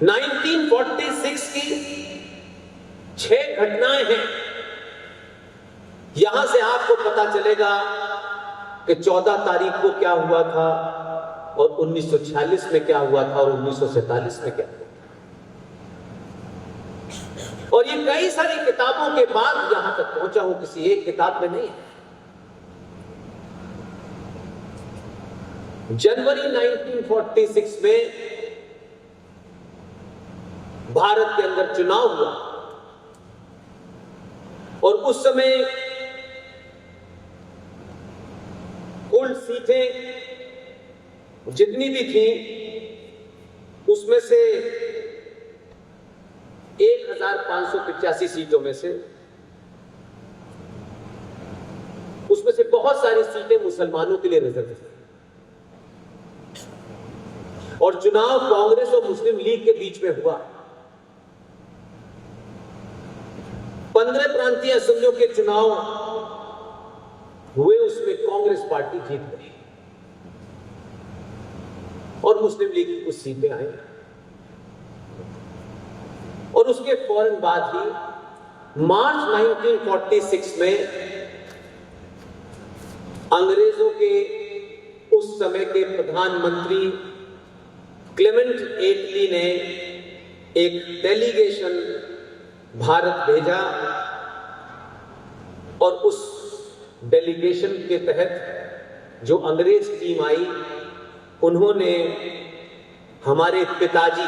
1946 की 6 घटनाएं हैं। यहां से आपको पता चलेगा कि 14 तारीख को क्या हुआ था और 1946 में क्या हुआ था और 1947 में क्या हुआ। और ये कई सारी किताबों के बाद यहां तक पहुंचा हूं, किसी एक किताब में नहीं है। जनवरी 1946 में भारत के अंदर चुनाव हुआ और उस समय कुल सीटें जितनी भी थी उसमें से 1585 सीटों में से उसमें से बहुत सारी सीटें मुसलमानों के लिए रिजर्व थी और चुनाव कांग्रेस और मुस्लिम लीग के बीच में हुआ। 15 प्रांतीय असेंबलियों के चुनाव हुए, उसमें कांग्रेस पार्टी जीत गई और मुस्लिम लीग की कुछ सीटें आई और उसके फौरन बाद ही मार्च 1946 में अंग्रेजों के उस समय के प्रधानमंत्री क्लेमेंट एटली ने एक डेलीगेशन भारत भेजा और उस डेलीगेशन के तहत जो अंग्रेज टीम आई, उन्होंने हमारे पिताजी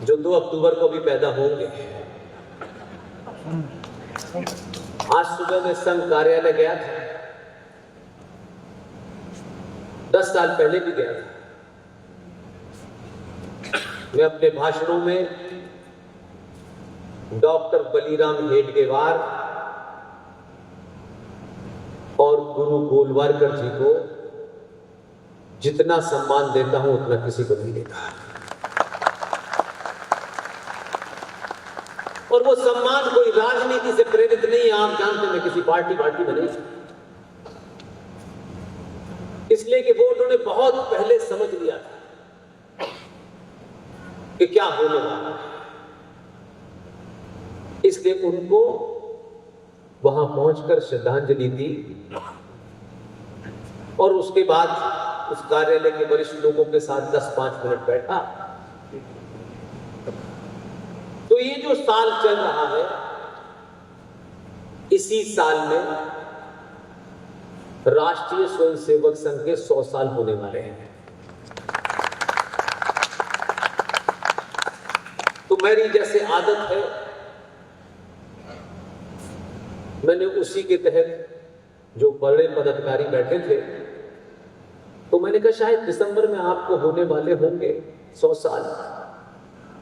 जो 2 अक्टूबर को भी पैदा होंगे, आज सुबह में संघ कार्यालय गया था, 10 साल पहले भी गया था। मैं अपने भाषणों में डॉक्टर बलीराम हेडगेवार और गुरु गोलवारकर जी को जितना सम्मान देता हूं उतना किसी को नहीं देता और वो सम्मान कोई राजनीति से प्रेरित नहीं है। आप जानते हैं मैं किसी पार्टी में नहीं, इसलिए कि वो उन्होंने बहुत पहले समझ लिया था कि क्या होने वाला है, इसलिए उनको वहां पहुंचकर श्रद्धांजलि दी और उसके बाद उस कार्यालय के वरिष्ठ लोगों के साथ 10-5 मिनट बैठा। तो ये जो साल चल रहा है, इसी साल में राष्ट्रीय स्वयंसेवक संघ के 100 साल होने वाले हैं। तो मेरी जैसे आदत है, मैंने उसी के तहत जो बड़े पदाधिकारी बैठे थे, तो मैंने कहा शायद दिसंबर में आपको होने वाले होंगे 100 साल।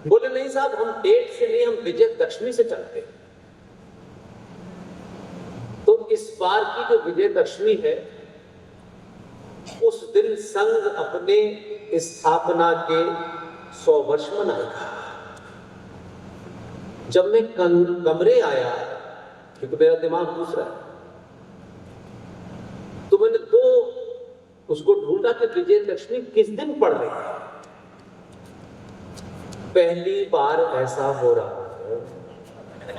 बोले नहीं साहब, हम डेट से नहीं, हम विजयदशमी से चलते। तो इस बार की जो विजयदशमी है, उस दिन संघ अपने स्थापना के 100 वर्ष मनाएगा। जब मैं कमरे आया, क्योंकि मेरा दिमाग दूसरा है, तो मैंने उसको ढूंढा कि विजयदशमी किस दिन पड़ रही है। पहली बार ऐसा हो रहा है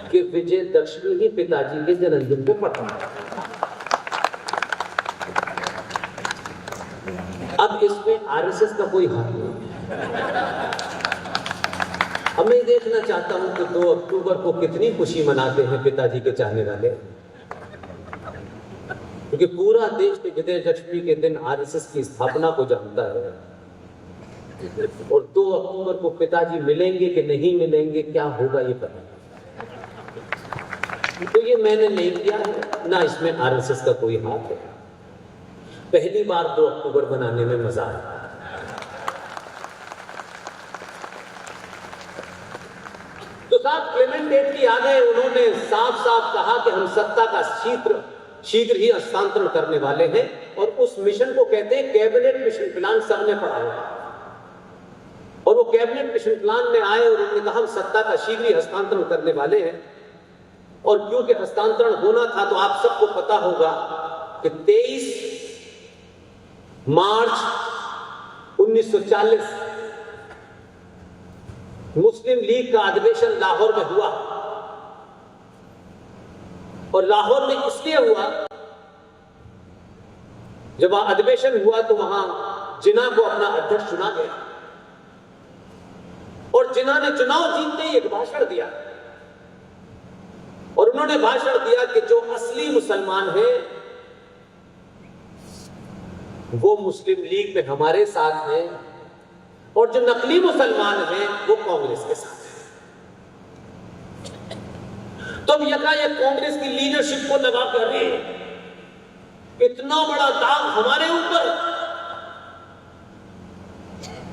कि विजयदशमी ही पिताजी के जन्मदिन को पड़ता है। अब इसमें आरएसएस का कोई हाथ नहीं है। अब मैं देखना चाहता हूं कि 2 अक्टूबर को कितनी खुशी मनाते हैं पिताजी के चाहने वाले, क्योंकि पूरा देश विजयदशमी के दिन आरएसएस की स्थापना को जानता है और 2 अक्टूबर को पिताजी मिलेंगे कि नहीं मिलेंगे, क्या होगा ये पता नहीं। तो ये मैंने नहीं किया है, ना इसमें आरएसएस का कोई हाथ है। पहली बार 2 अक्टूबर बनाने में मजा आया। तो साहब क्लेमेंट एटली आ गए, उन्होंने साफ साफ कहा कि हम सत्ता का शीघ्र ही हस्तांतरण करने वाले हैं और उस मिशन को कहते हैं कैबिनेट मिशन प्लान। सबने पढ़ा होगा और वो कैबिनेट मिशन प्लान में आए और उन्होंने कहा हम सत्ता का शीघ्र ही हस्तांतरण करने वाले हैं। और क्योंकि हस्तांतरण होना था तो आप सबको पता होगा कि 23 मार्च 1940 मुस्लिम लीग का अधिवेशन लाहौर में हुआ, और लाहौर में इसलिए हुआ, जब वहां अधिवेशन हुआ तो वहां जिन्ना को अपना अध्यक्ष चुना गया, और जिन्ना ने चुनाव जीतते ही एक भाषण दिया, और उन्होंने भाषण दिया कि जो असली मुसलमान हैं वो मुस्लिम लीग में हमारे साथ हैं, और जो नकली मुसलमान हैं वो कांग्रेस के साथ हैं। तो अब यकायक कांग्रेस की लीडरशिप को लगा कर रहे इतना बड़ा दाग हमारे ऊपर।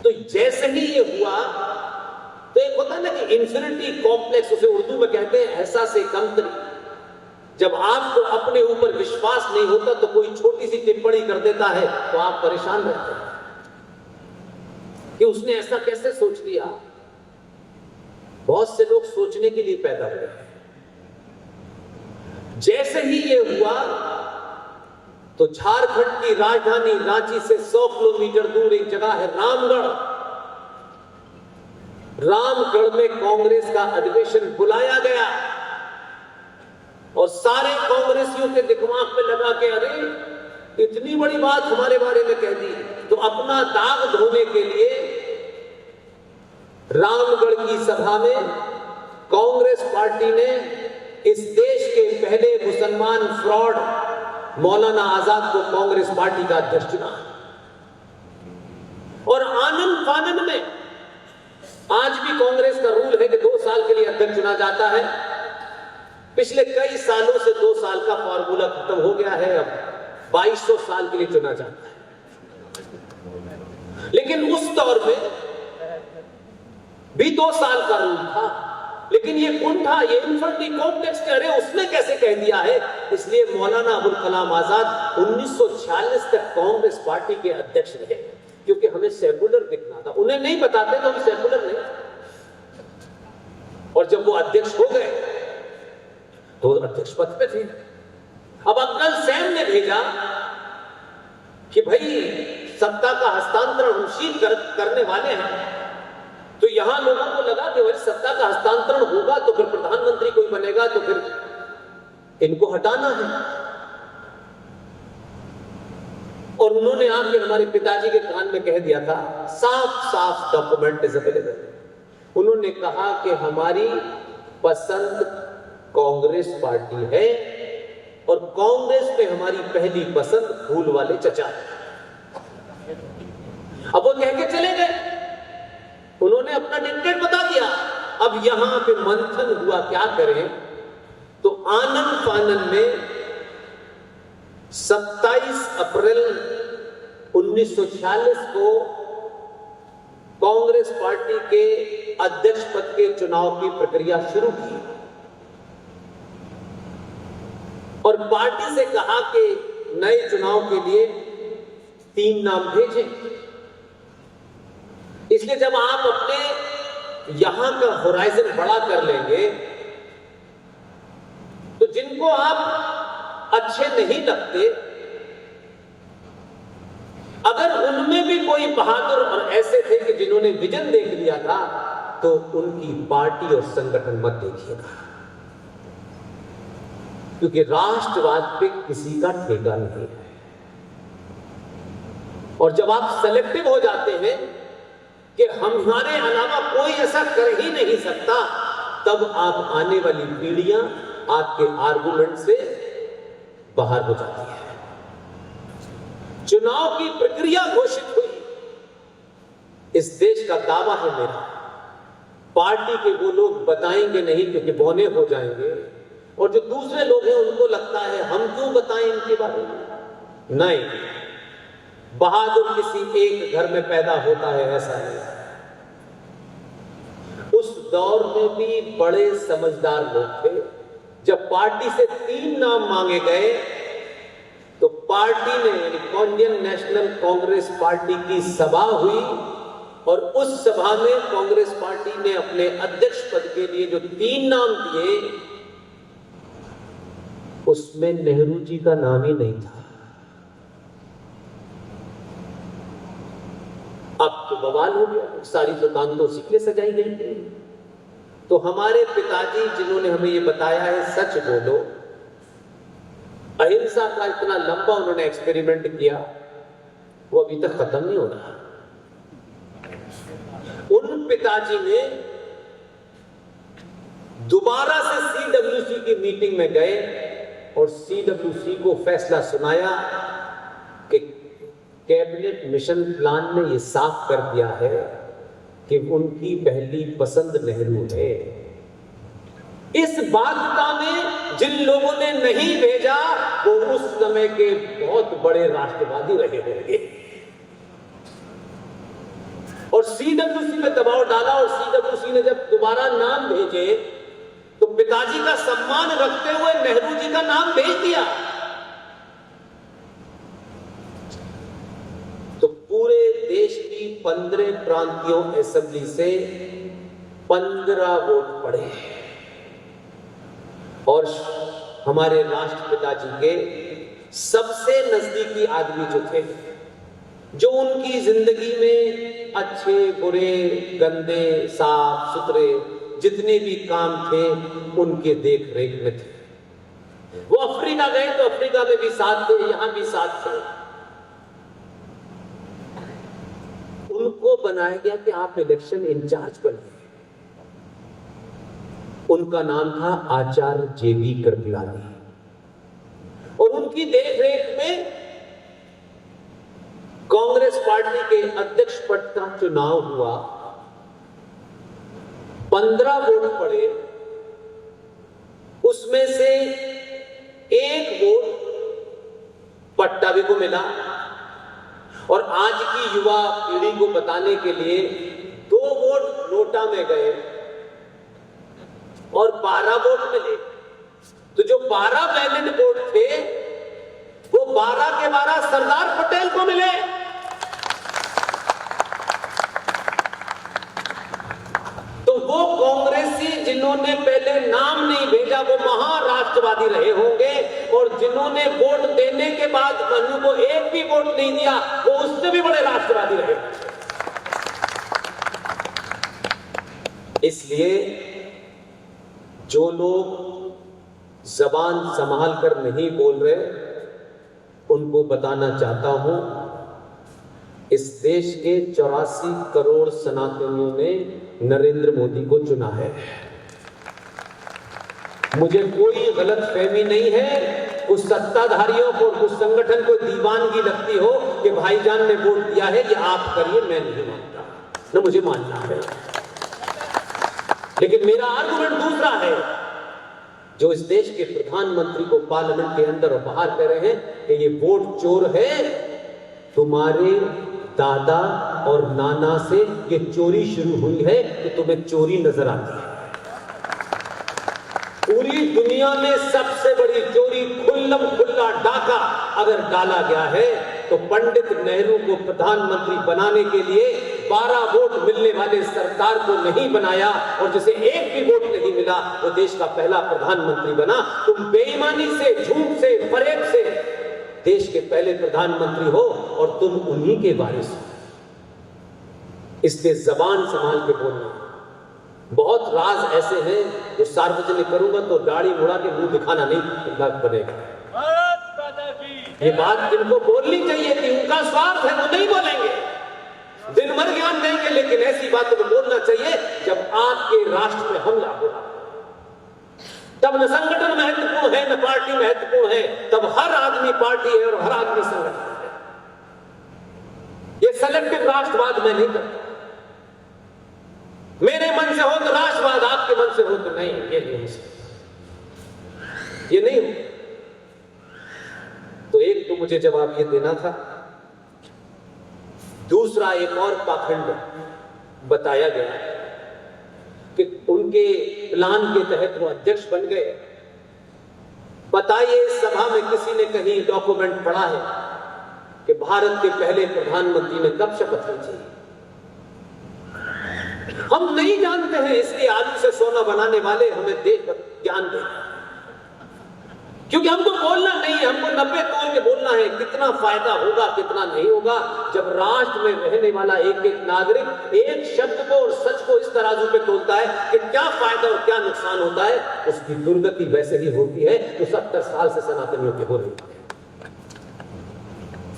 तो जैसे ही ये हुआ तो एक होता है ना कि इंफिनिटी कॉम्प्लेक्स, उसे उर्दू में कहते हैं एहसास कमतरी। जब आपको अपने ऊपर विश्वास नहीं होता तो कोई छोटी सी टिप्पणी कर देता है तो आप परेशान रहते हैं कि उसने ऐसा कैसे सोच लिया। बहुत से लोग सोचने के लिए पैदा हुए हैं। जैसे ही ये हुआ तो झारखंड की राजधानी रांची से 100 किलोमीटर दूर एक जगह है रामगढ़। रामगढ़ में कांग्रेस का अधिवेशन बुलाया गया, और सारे कांग्रेसियों के दिमाग में लगा के अरे इतनी बड़ी बात हमारे बारे में कह दी। तो अपना दाग धोने के लिए रामगढ़ की सभा में कांग्रेस पार्टी ने इस देश के पहले मुसलमान फ्रॉड मौलाना आजाद को कांग्रेस पार्टी का अध्यक्ष चुना, और आनंद फानंद में आज भी कांग्रेस का रूल है कि 2 साल के लिए अध्यक्ष चुना जाता है। पिछले कई सालों से 2 साल का फॉर्मूला खत्म हो गया है, अब 2200 साल के लिए चुना जाता है। लेकिन उस दौर में भी 2 साल का रूल था, लेकिन ये कौन था? ये इंफिनिटी कॉम्प्लेक्स कह रहे, उसने कैसे कह दिया है? इसलिए मौलाना अबुल कलाम आजाद 1946 तक कांग्रेस पार्टी के अध्यक्ष रहे, क्योंकि हमें सेकुलर दिखना था। उन्हें नहीं बताते तो हम सेकुलर नहीं, और जब वो अध्यक्ष हो गए तो अध्यक्ष पद पे थे। अब अफजल सैम ने भेजा कि भाई सत्ता का हस्तांतरण हम शीघ्र करने वाले हैं, तो यहां लोगों को लगा कि भाई सत्ता का हस्तांतरण होगा तो फिर प्रधानमंत्री कोई बनेगा, तो फिर इनको हटाना है। और उन्होंने आके हमारे पिताजी के कान में कह दिया था, साफ साफ डॉक्यूमेंट इज अवेलेबल। उन्होंने कहा कि हमारी पसंद कांग्रेस पार्टी है, और कांग्रेस में हमारी पहली पसंद फूल वाले चचा है। अब वो कह के चले गए, उन्होंने अपना डिक्टेट बता दिया। अब यहां पे मंथन हुआ, क्या करें? तो आनंद फानन में 27 अप्रैल 1946 को कांग्रेस पार्टी के अध्यक्ष पद के चुनाव की प्रक्रिया शुरू की, और पार्टी से कहा कि नए चुनाव के लिए 3 नाम भेजें। इसलिए जब आप अपने यहां का होराइजन बड़ा कर लेंगे तो जिनको आप अच्छे नहीं लगते, अगर उनमें भी कोई बहादुर और ऐसे थे कि जिन्होंने विजन देख लिया था, तो उनकी पार्टी और संगठन मत देखिएगा, क्योंकि राष्ट्रवाद पे किसी का ठेका नहीं है। और जब आप सेलेक्टिव हो जाते हैं कि हमारे अलावा कोई ऐसा कर ही नहीं सकता, तब आप आने वाली पीढ़ियां आपके आर्गुमेंट से बाहर हो जाती है। चुनाव की प्रक्रिया घोषित हुई, इस देश का दावा है मेरा, पार्टी के वो लोग बताएंगे नहीं क्योंकि बौने हो जाएंगे, और जो दूसरे लोग हैं उनको लगता है हम क्यों बताएं इनके बारे में। नहीं, बहादुर किसी एक घर में पैदा होता है, ऐसा है। उस दौर में भी बड़े समझदार लोग थे। जब पार्टी से 3 नाम मांगे गए तो पार्टी ने, यानी इंडियन नेशनल कांग्रेस पार्टी की सभा हुई, और उस सभा में कांग्रेस पार्टी ने अपने अध्यक्ष पद के लिए जो 3 नाम दिए, उसमें नेहरू जी का नाम ही नहीं था। अब तो बवाल हो गया, सारी दुकान तो उसी के लिए सजाई गई थी। तो हमारे पिताजी जिन्होंने हमें ये बताया है सच बोलो, अहिंसा का इतना लंबा उन्होंने एक्सपेरिमेंट किया, वो अभी तक खत्म नहीं हो रहा। उन पिताजी ने दोबारा से सीडब्ल्यूसी की मीटिंग में गए और सीडब्ल्यूसी को फैसला सुनाया कि कैबिनेट मिशन प्लान ने यह साफ कर दिया है कि उनकी पहली पसंद नेहरू है। इस बाध्यता में जिन लोगों ने नहीं भेजा वो उस समय के बहुत बड़े राष्ट्रवादी रहे होंगे और सीडब्ल्यूसी पे दबाव डाला और सीडब्ल्यूसी ने जब दोबारा नाम भेजे तो पिताजी का सम्मान रखते हुए नेहरू जी का नाम भेज दिया। तो पूरे देश की 15 प्रांतीय असेंबली से 15 वोट पड़े और हमारे राष्ट्रपिता जी के सबसे नजदीकी आदमी जो थे, जो उनकी जिंदगी में अच्छे बुरे गंदे साफ सुथरे जितने भी काम थे उनके देख रेख में थे। वो अफ्रीका गए तो अफ्रीका में भी साथ थे, यहां भी साथ थे। उनको बनाया गया कि आप इलेक्शन इंचार्ज बनिए। उनका नाम था आचार्य जेबी कृपलानी और उनकी देखरेख में कांग्रेस पार्टी के अध्यक्ष पद का चुनाव हुआ। 15 वोट पड़े, उसमें से 1 वोट पट्टाभी को मिला और आज की युवा पीढ़ी को बताने के लिए 2 वोट नोटा में गए और 12 वोट मिले। तो जो 12 वैलिड वोट थे वो 12 के 12 सरदार पटेल को मिले। तो वो कांग्रेसी जिन्होंने पहले नाम नहीं भेजा वो महाराष्ट्रवादी रहे होंगे और जिन्होंने वोट देने के बाद मनु को एक भी वोट नहीं दिया वो उससे भी बड़े राष्ट्रवादी रहे। इसलिए जो लोग जबान संभाल कर नहीं बोल रहे उनको बताना चाहता हूं, इस देश के 84 करोड़ सनातनियों ने नरेंद्र मोदी को चुना है। मुझे कोई गलत फहमी नहीं है, कुछ सत्ताधारियों को कुछ संगठन को दीवानगी लगती हो कि भाईजान ने वोट दिया है ये आप करिए, मैं नहीं मानता, न मुझे मानना है। लेकिन मेरा आर्गुमेंट दूसरा है। जो इस देश के प्रधानमंत्री को पार्लियामेंट के अंदर और बाहर कह रहे हैं कि ये वोट चोर है, तुम्हारे दादा और नाना से ये चोरी शुरू हुई है तो तुम्हें चोरी नजर आती है। पूरी दुनिया में सबसे बड़ी चोरी, खुल्लम खुल्ला डाका अगर डाला गया है तो पंडित नेहरू को प्रधानमंत्री बनाने के लिए 12 वोट मिलने वाले सरकार को नहीं बनाया और जिसे एक भी वोट नहीं मिला वो देश का पहला प्रधानमंत्री बना। तुम बेईमानी से, झूठ से, फरेब से देश के पहले प्रधानमंत्री हो और तुम उन्हीं के वारिस हो। इसलिए जबान संभाल के बोलना। बहुत राज ऐसे हैं जो सार्वजनिक करूंगा तो दाढ़ी मुड़ा के मुंह दिखाना नहीं बनेगा। ये बात जिनको बोलनी चाहिए थी, उनका स्वार्थ है, वो नहीं बोलेंगे, दिन भर ज्ञान देंगे, लेकिन ऐसी बातों को बोलना चाहिए जब आपके राष्ट्र में हमला हो। तब न संगठन महत्वपूर्ण है, न पार्टी महत्वपूर्ण है, तब हर आदमी पार्टी है और हर आदमी संगठन है। ये सेलेक्टिव राष्ट्रवाद मैं नहीं करता। मेरे मन से हो तो राष्ट्रवाद, आपके मन से हो तो नहीं, ये नहीं हो सकता, ये नहीं हो। तो एक तो मुझे जवाब ये देना था। दूसरा एक और पाखंड बताया गया कि उनके प्लान के तहत वो अध्यक्ष बन गए। बताइए इस सभा में किसी ने कहीं डॉक्यूमेंट पढ़ा है कि भारत के पहले प्रधानमंत्री ने कब शपथ ली थी? हम नहीं जानते हैं, इसलिए आलू से सोना बनाने वाले हमें देश ज्ञान दें। क्योंकि हमको बोलना नहीं है, हमको 90 तोल के बोलना है, कितना फायदा होगा कितना नहीं होगा। जब राष्ट्र में रहने वाला एक एक नागरिक एक शब्द को और सच को इस तराजू पे तोलता है कि क्या फायदा और क्या नुकसान होता है, उसकी दुर्गति वैसे ही होती है जो 70 साल से सनातनियों की हो रही है।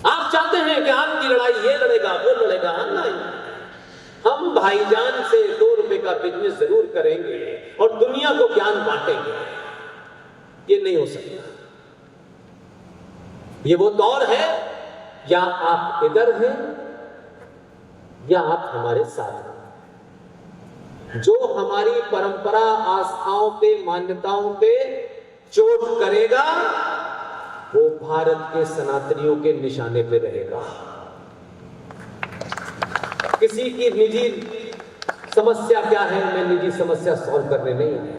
आप चाहते हैं कि आपकी लड़ाई ये लड़ेगा वो लड़ेगा, नहीं, हम भाईजान से 2 रुपए का बिजनेस जरूर करेंगे और दुनिया को ज्ञान बांटेंगे, ये नहीं हो सकता। ये वो दौर है, या आप इधर हैं या आप हमारे साथ हैं। जो हमारी परंपरा, आस्थाओं पे, मान्यताओं पे चोट करेगा वो भारत के सनातनियों के निशाने पे रहेगा। किसी की निजी समस्या क्या है, मैं निजी समस्या सॉल्व करने नहीं है।